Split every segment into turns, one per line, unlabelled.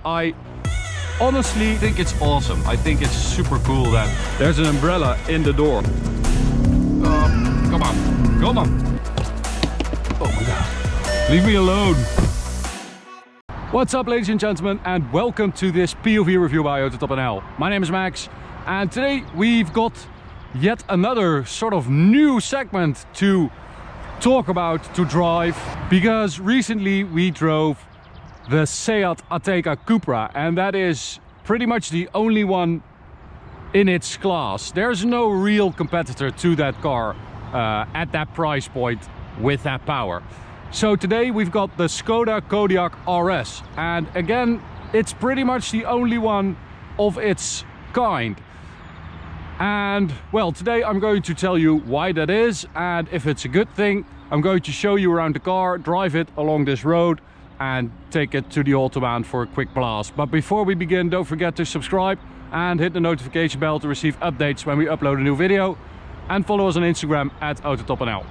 I honestly think it's awesome. I think it's super cool that there's an umbrella in the door. Come on, come on. Oh my god. Leave me alone. What's up, ladies and gentlemen, and welcome to this POV review by AutoTopNL. My name is Max, and today we've got yet another sort of new segment to talk about, to drive, because recently we drove the Seat Ateca Cupra, and that is pretty much the only one in its class. There's no real competitor to that car at that price point with that power. So today we've got the SKODA KODIAQ RS, and again it's pretty much the only one of its kind. And well, today I'm going to tell you why that is, and if it's a good thing. I'm going to show you around the car, drive it along this road and take it to the Autobahn for a quick blast. But before we begin, don't forget to subscribe and hit the notification bell to receive updates when we upload a new video, and follow us on Instagram at AutoTopNL.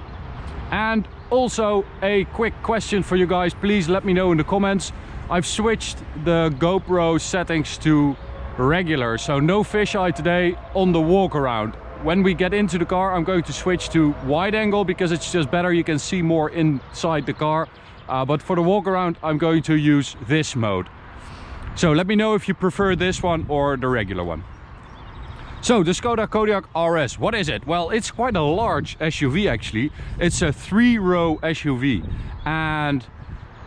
And also a quick question for you guys, please let me know in the comments. I've switched the GoPro settings to regular, so no fisheye today on the walk around. When we get into the car, I'm going to switch to wide angle because it's just better, you can see more inside the car. But for the walk around, I'm going to use this mode. So let me know if you prefer this one or the regular one. So the SKODA KODIAQ RS, what is it? Well, it's quite a large SUV actually. It's a 3-row SUV, and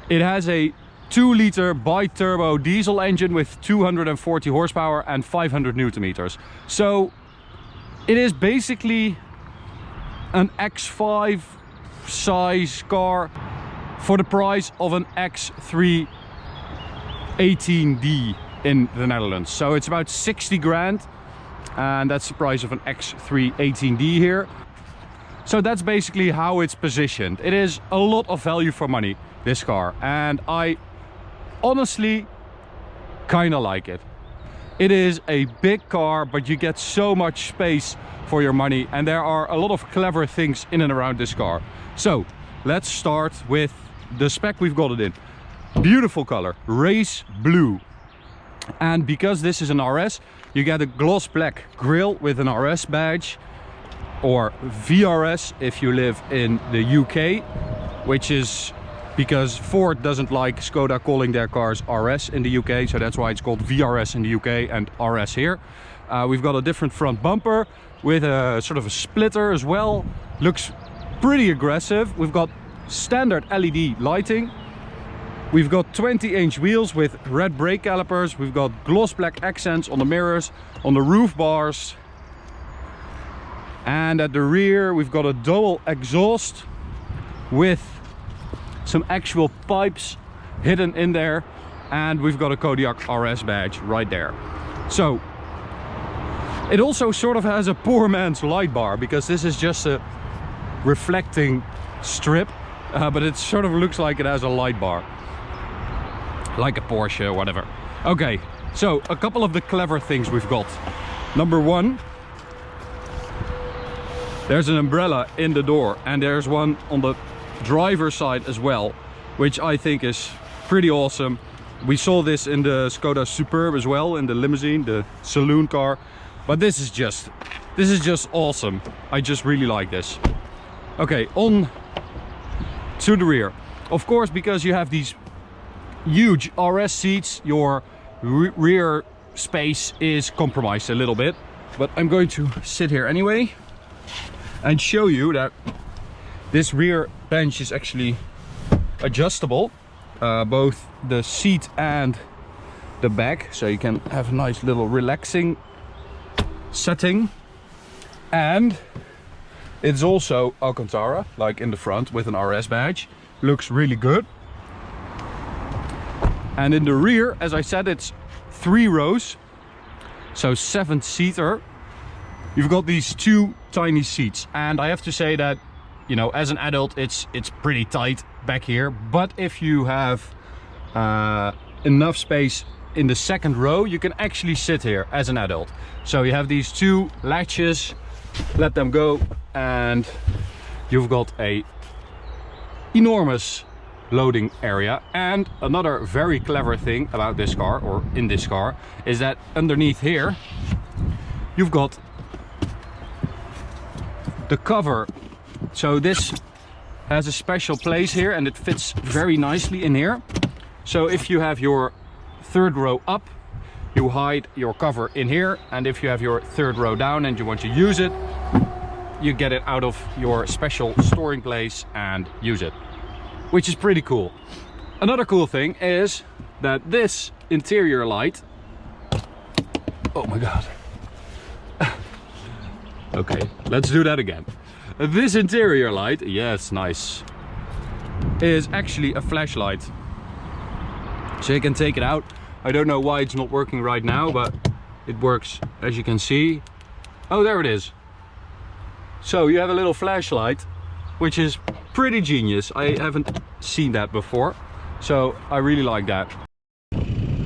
it has a 2-liter bi-turbo diesel engine with 240 horsepower and 500 Newton meters. So it is basically an X5 size car for the price of an X3 18D in the Netherlands. So it's about 60 grand, and that's the price of an X3 18D here. So that's basically how it's positioned. It is a lot of value for money, this car, and I honestly kind of like it. It is a big car, but you get so much space for your money, and there are a lot of clever things in and around this car. So let's start with the spec we've got it in. Beautiful color, race blue. And because this is an RS, you get a gloss black grille with an RS badge, or VRS if you live in the UK, which is because Ford doesn't like Skoda calling their cars RS in the UK, so that's why it's called VRS in the UK and RS here. We've got a different front bumper with a sort of a splitter as well. Looks pretty aggressive. We've got standard LED lighting. We've got 20-inch wheels with red brake calipers. We've got gloss black accents on the mirrors, on the roof bars. And at the rear we've got a dual exhaust with some actual pipes hidden in there, and we've got a KODIAQ RS badge right there. So it also sort of has a poor man's light bar, because this is just a reflecting strip, but it sort of looks like it has a light bar, like a Porsche or whatever. Okay, so a couple of the clever things we've got. Number one, there's an umbrella in the door, and there's one on the driver's side as well, which I think is pretty awesome. We saw this in the Skoda Superb as well, in the limousine, the saloon car, but this is just awesome. I just really like this. Okay, on to the rear. Of course, because you have these huge RS seats, your rear space is compromised a little bit, but I'm going to sit here anyway and show you that this rear bench is actually adjustable, both the seat and the back, so you can have a nice little relaxing setting. And it's also Alcantara, like in the front, with an RS badge. Looks really good. And in the rear, as I said, it's 3 rows, so 7-seater. You've got these 2 tiny seats, and I have to say that, you know, as an adult it's pretty tight back here, but if you have enough space in the 2nd row, you can actually sit here as an adult. So you have these 2 latches, let them go, and you've got a enormous loading area. And another very clever thing about this car, or in this car, is that underneath here you've got the cover. So this has a special place here and it fits very nicely in here. So if you have your third row up, you hide your cover in here, and if you have your third row down and you want to use it, you get it out of your special storing place and use it, which is pretty cool. Another cool thing is that this interior light, oh my god, okay, let's do that again. This interior light, yes, nice, is actually a flashlight, so you can take it out. I don't know why it's not working right now, but it works, as you can see. Oh, there it is. So you have a little flashlight, which is pretty genius. I haven't seen that before, so I really like that.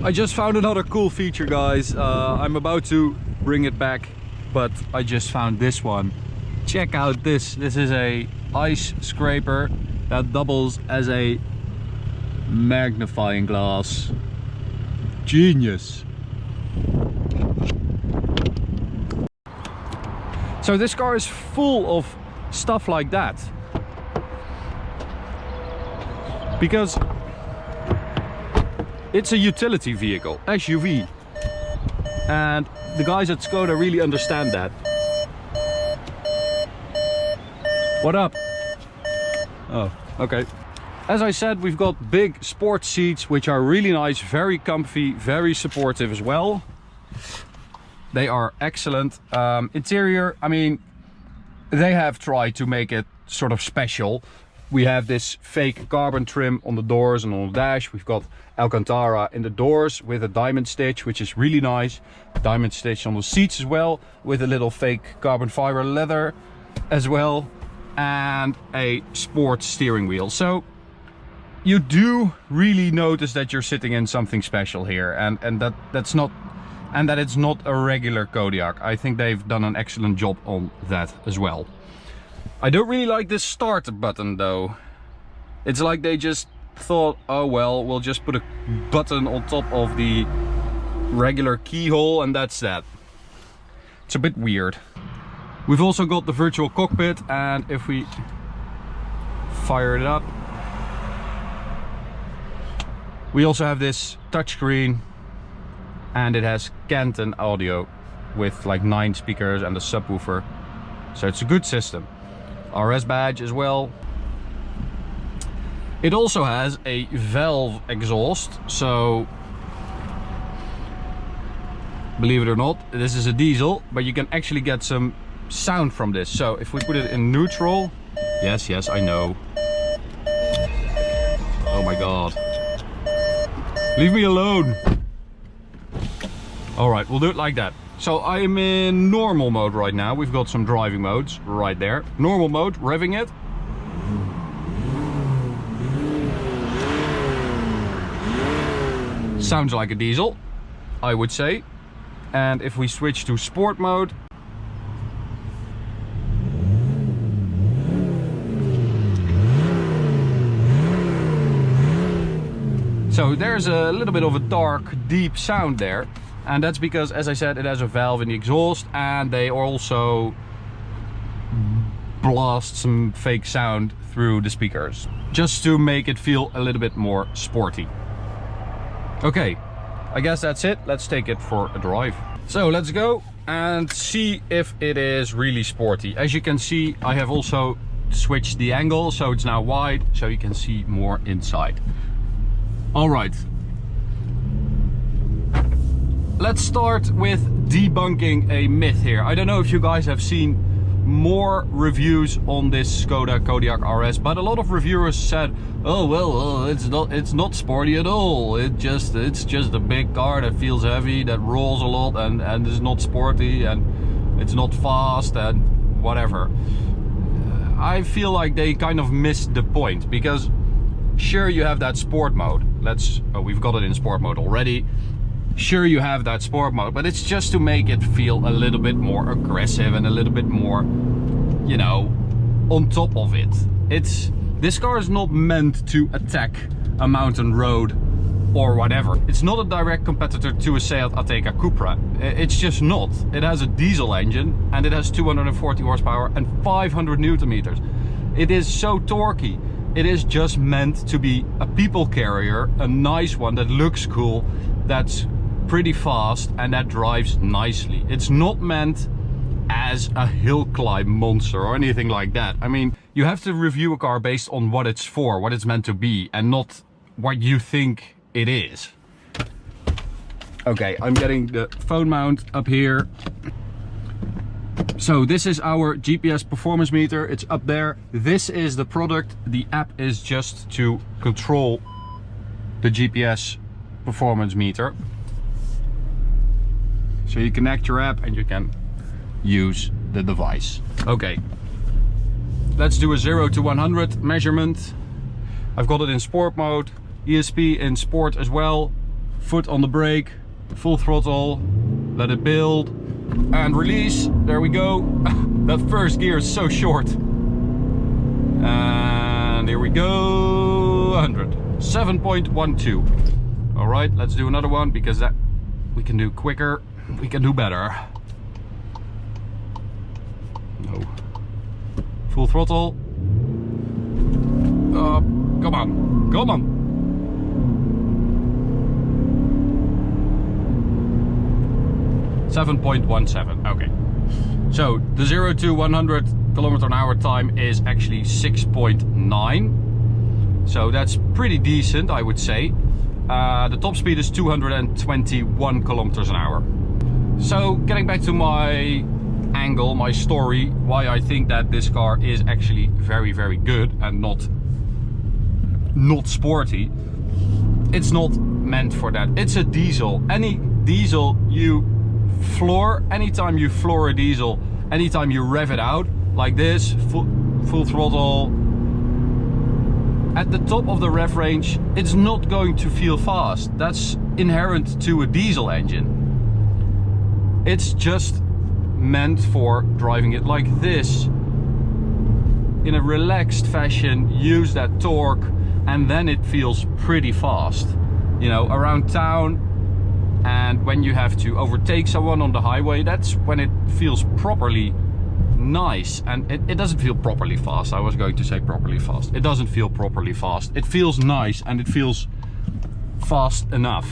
I just found another cool feature, guys. I'm about to bring it back, but I just found this one. Check out this. This is a ice scraper that doubles as a magnifying glass. Genius. So this car is full of stuff like that, because it's a utility vehicle, SUV, and the guys at Skoda really understand that. What up? Oh, okay. As I said, we've got big sports seats, which are really nice, very comfy, very supportive as well. They are excellent. Interior, I mean, they have tried to make it sort of special. We have this fake carbon trim on the doors and on the dash. We've got Alcantara in the doors with a diamond stitch, which is really nice. Diamond stitch on the seats as well, with a little fake carbon fiber leather as well, and a sports steering wheel. So you do really notice that you're sitting in something special here, and that it's not a regular Kodiaq. I think they've done an excellent job on that as well. I don't really like this start button though. It's like they just thought, oh well, we'll just put a button on top of the regular keyhole and that's that. It's a bit weird. We've also got the virtual cockpit, and if we fire it up, we also have this touchscreen, and it has Canton audio with like 9 speakers and a subwoofer. So it's a good system. RS badge as well. It also has a valve exhaust, so believe it or not, this is a diesel, but you can actually get some sound from this. So if we put it in neutral, yes, I know. Oh my god. Leave me alone. Alright, we'll do it like that. So I am in normal mode right now. We've got some driving modes right there. Normal mode, revving it. Sounds like a diesel, I would say. And if we switch to sport mode, so there's a little bit of a dark, deep sound there. And that's because, as I said, it has a valve in the exhaust, and they also blast some fake sound through the speakers, just to make it feel a little bit more sporty. Okay, I guess that's it. Let's take it for a drive. So let's go and see if it is really sporty. As you can see, I have also switched the angle, so it's now wide, so you can see more inside. All right. Let's start with debunking a myth here. I don't know if you guys have seen more reviews on this SKODA KODIAQ RS, but a lot of reviewers said, oh well, it's not sporty at all. It's just a big car that feels heavy, that rolls a lot, and is not sporty, and it's not fast, and whatever. I feel like they kind of missed the point, because sure, you have that sport mode. We've got it in sport mode already. Sure, you have that sport mode, but it's just to make it feel a little bit more aggressive and a little bit more, you know, on top of it. This car is not meant to attack a mountain road or whatever. It's not a direct competitor to a Seat Ateca Cupra. It's just not. It has a diesel engine and it has 240 horsepower and 500 Newton meters. It is so torquey. It is just meant to be a people carrier, a nice one that looks cool, that's pretty fast and that drives nicely. It's not meant as a hill climb monster or anything like that. I mean, you have to review a car based on what it's for, what it's meant to be, and not what you think it is. Okay, I'm getting the phone mount up here. So this is our GPS performance meter. It's up there. This is the product. The app is just to control the GPS performance meter. So you connect your app and you can use the device. Okay, let's do a 0 to 100 measurement. I've got it in sport mode, ESP in sport as well. Foot on the brake, full throttle, let it build and release. There we go. That first gear is so short. And here we go. 100. 7.12. All right, let's do another one because that we can do quicker. We can do better. No. Full throttle. Come on. Come on. 7.17. Okay. So the 0 to 100 km/h time is actually 6.9. So that's pretty decent, I would say. The top speed is 221 km/h. So getting back to my angle, my story, why I think that this car is actually very, very good and not sporty. It's not meant for that. It's a diesel. Any diesel you floor, anytime you floor a diesel, anytime you rev it out like this, full throttle, at the top of the rev range, it's not going to feel fast. That's inherent to a diesel engine. It's just meant for driving it like this in a relaxed fashion, use that torque, and then it feels pretty fast, you know, around town. And when you have to overtake someone on the highway, that's when it feels properly nice. And it doesn't feel properly fast. I was going to say properly fast. It doesn't feel properly fast. It feels nice and it feels fast enough.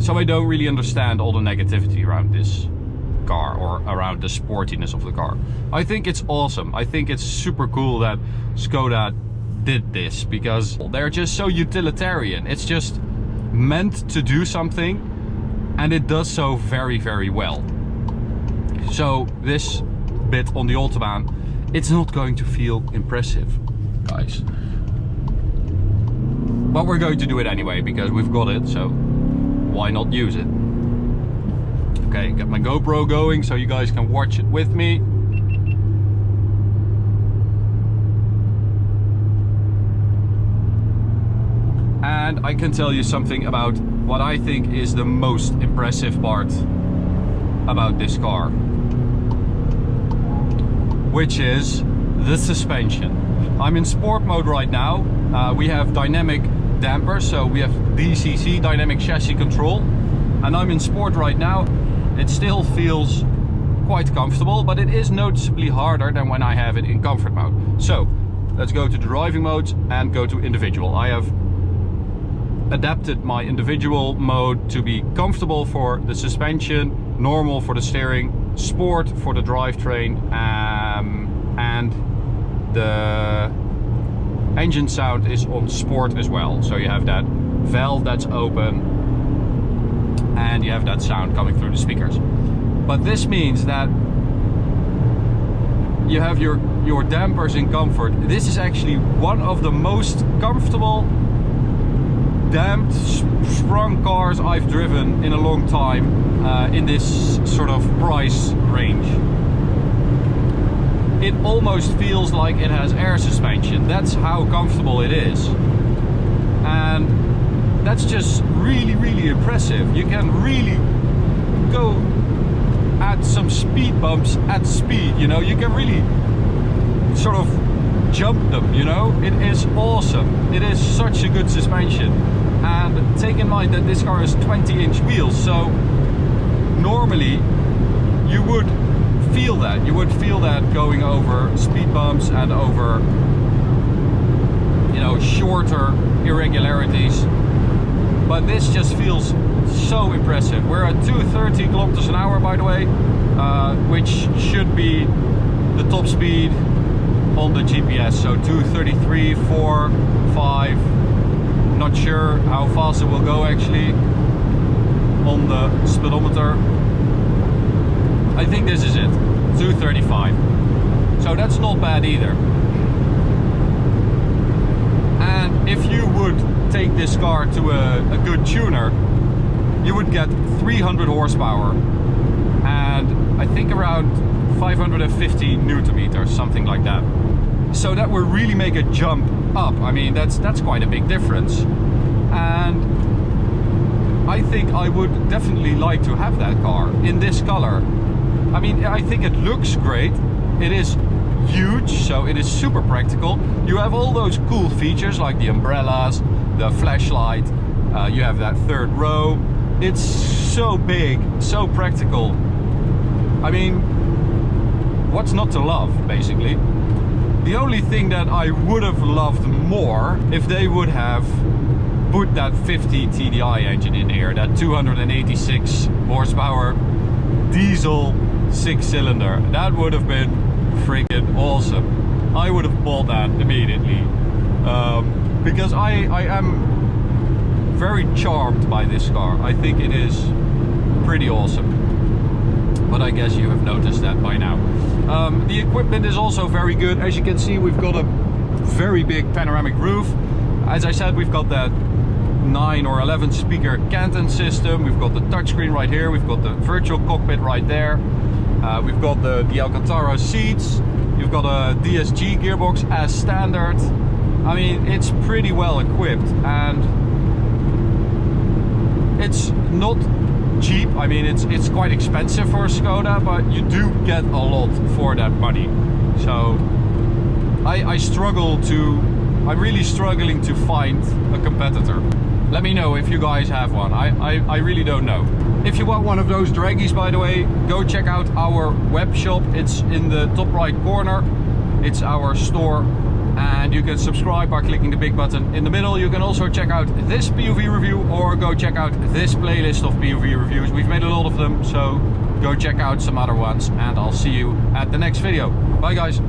So I don't really understand all the negativity around this car or around the sportiness of the car. I think it's awesome. I think it's super cool that Skoda did this because they're just so utilitarian. It's just meant to do something and it does so very, very well. So this bit on the Autobahn, it's not going to feel impressive, guys. But we're going to do it anyway because we've got it, so why not use it? Okay, got my GoPro going so you guys can watch it with me. And I can tell you something about what I think is the most impressive part about this car, which is the suspension. I'm in sport mode right now. We have dynamic dampers, so we have DCC, dynamic chassis control, and I'm in sport right now. It still feels quite comfortable, but it is noticeably harder than when I have it in comfort mode. So let's go to the driving modes and go to individual. I have adapted my individual mode to be comfortable for the suspension, normal for the steering, sport for the drivetrain, and the engine sound is on sport as well. So you have that valve that's open and you have that sound coming through the speakers. But this means that you have your dampers in comfort. This is actually one of the most comfortable damped, sprung cars I've driven in a long time in this sort of price range. It almost feels like it has air suspension. That's how comfortable it is. And that's just really, really impressive. You can really go at some speed bumps at speed, you know, you can really sort of jump them, you know. It is awesome. It is such a good suspension. And take in mind that this car has 20-inch wheels, so normally you would feel that. You would feel that going over speed bumps and over, you know, shorter irregularities. But this just feels so impressive. We're at 230 kilometers an hour, by the way, which should be the top speed on the GPS. So 233, 4, 5. Not sure how fast it will go actually on the speedometer. I think this is it, 235. So that's not bad either. And if you would take this car to a good tuner, you would get 300 horsepower and I think around 550 Newton meters, something like that. So that would really make a jump up. I mean, that's quite a big difference. And I think I would definitely like to have that car in this color. I mean, I think it looks great. It is huge, so it is super practical. You have all those cool features like the umbrellas, the flashlight, you have that third row. It's so big, so practical. I mean, what's not to love, basically? The only thing that I would have loved more if they would have put that 50 TDI engine in here, that 286 horsepower diesel 6-cylinder. That would have been freaking awesome. I would have bought that immediately because I am very charmed by this car. I think it is pretty awesome, but I guess you have noticed that by now. The equipment is also very good. As you can see, we've got a very big panoramic roof. As I said, we've got that 9 or 11 speaker Canton system. We've got the touchscreen right here. We've got the virtual cockpit right there. We've got the Alcantara seats. You've got a DSG gearbox as standard. I mean, it's pretty well equipped and it's not cheap. I mean, it's quite expensive for a Skoda, but you do get a lot for that money. So I'm really struggling to find a competitor. Let me know if you guys have one. I really don't know. If you want one of those draggies, by the way, go check out our web shop. It's in the top right corner. It's our store. And you can subscribe by clicking the big button in the middle. You can also check out this POV review or go check out this playlist of POV reviews. We've made a lot of them, so go check out some other ones and I'll see you at the next video. Bye guys.